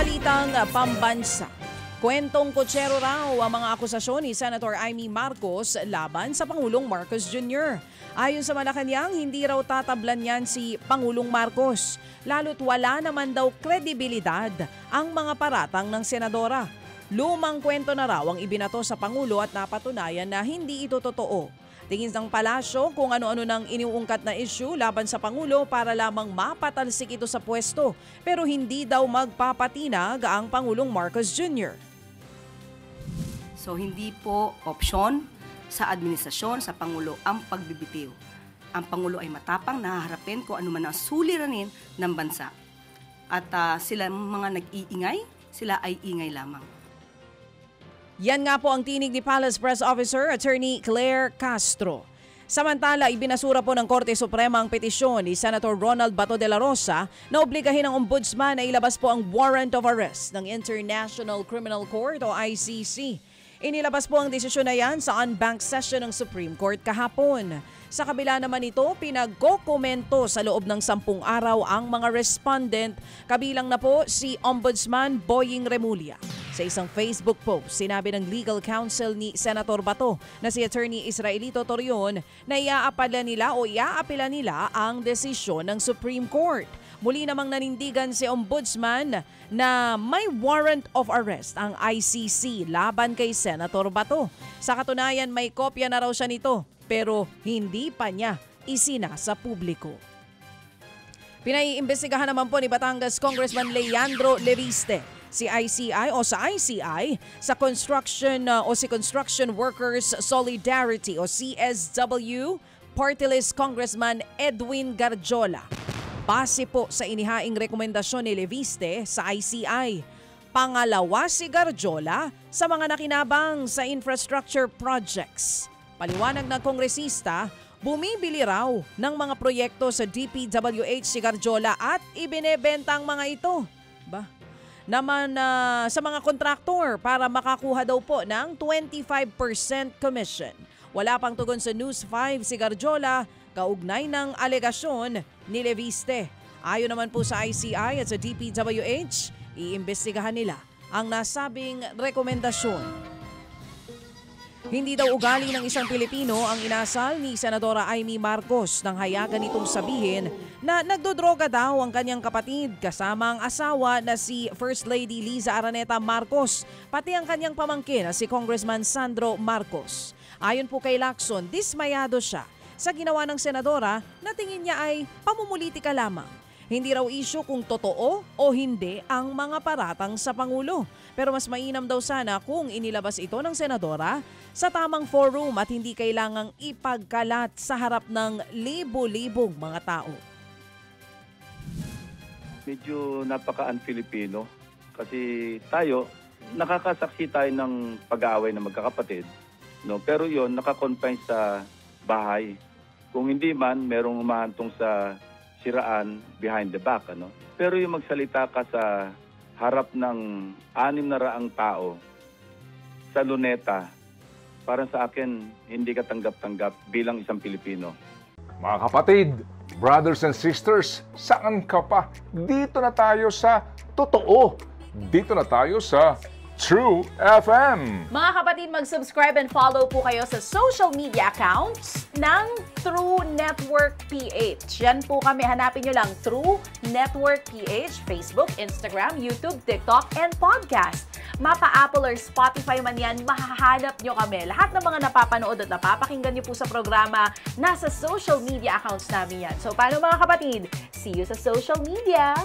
balitang pambansa. Kwentong kutsero raw ang mga akusasyon ni Senator Amy Marcos laban sa Pangulong Marcos Jr. Ayon sa Malacanang, hindi raw tatablan yan si Pangulong Marcos, lalo't wala naman daw kredibilidad ang mga paratang ng senadora. Lumang kwento na raw ang ibinato sa Pangulo at napatunayan na hindi ito totoo. Tingin ng palasyo kung ano-ano nang iniuungkat na issue laban sa Pangulo para lamang mapatalsik ito sa pwesto, pero hindi daw magpapatinag ang Pangulong Marcos Jr. So hindi po opsyon sa administrasyon, sa Pangulo ang pagbibitiw. Ang Pangulo ay matapang na haharapin kung ano man ang suliranin ng bansa. At sila mga nag-iingay, sila ay ingay lamang. Yan nga po ang tinig ni Palace Press Officer Attorney Claire Castro. Samantala, ibinasura po ng Korte Suprema ang petisyon ni Senator Ronald Bato de la Rosa na obligahin ng Ombudsman na ilabas po ang warrant of arrest ng International Criminal Court o ICC. Inilabas po ang desisyon na yan sa unbanked session ng Supreme Court kahapon. Sa kabila naman ito, pinagkokomento sa loob ng 10 araw ang mga respondent, kabilang na po si Ombudsman Boying Remulla. Sa isang Facebook post, sinabi ng legal counsel ni Senator Bato na si Attorney Israelito Torion na iaapela nila ang desisyon ng Supreme Court. Muli namang nanindigan si Ombudsman na may warrant of arrest ang ICC laban kay Senator Bato. Sa katunayan, may kopya na raw siya nito pero hindi pa niya isinasa publiko. Pinaiimbestigahan naman po ni Batangas Congressman Leandro Leviste si ICI sa Construction Workers Solidarity o CSW Party List Congressman Edwin Garjola. Base po sa inihaing rekomendasyon ni Leviste sa ICI. Pangalawa si Garjola sa mga nakinabang sa infrastructure projects. Paliwanag ng kongresista, bumibili raw ng mga proyekto sa DPWH si Garjola at ibinebenta ang mga ito. Sa mga kontraktor para makakuha daw po ng 25% commission. Wala pang tugon sa News 5 si Garjola kaugnay ng alegasyon ni Leviste. Ayon naman po sa ICI at sa DPWH, iimbestigahan nila ang nasabing rekomendasyon. Hindi daw ugali ng isang Pilipino ang inasal ni Senadora Amy Marcos nang hayagan itong sabihin na nagdodroga daw ang kanyang kapatid kasama ang asawa na si First Lady Liza Araneta Marcos, pati ang kanyang pamangkin na si Congressman Sandro Marcos. Ayon po kay Lacson, dismayado siya sa ginawa ng senadora na tingin niya ay pamumulitika lamang. Hindi raw issue kung totoo o hindi ang mga paratang sa Pangulo. Pero mas mainam daw sana kung inilabas ito ng senadora sa tamang forum at hindi kailangang ipagkalat sa harap ng libo-libong mga tao. Medyo napaka-un-Filipino kasi tayo, nakakasaksi tayo ng pag-aaway ng magkakapatid. No? Pero yon nakakonfine sa bahay. Kung hindi man, merong umahantong sa siraan behind the back. Pero yung magsalita ka sa harap ng 600 tao sa luneta, parang sa akin, hindi ka tanggap-tanggap bilang isang Pilipino. Mga kapatid, brothers and sisters, saan ka pa? Dito na tayo sa totoo. Dito na tayo sa True FM. Mga kapatid, mag-subscribe and follow po kayo sa social media accounts ng True Network PH. Yan po kami, hanapin nyo lang True Network PH, Facebook, Instagram, YouTube, TikTok, and podcast. Mapa Apple or Spotify man yan, mahahanap nyo kami. Lahat ng mga napapanood at napapakinggan nyo po sa programa, nasa social media accounts namin yan. So paano mga kapatid? See you sa social media!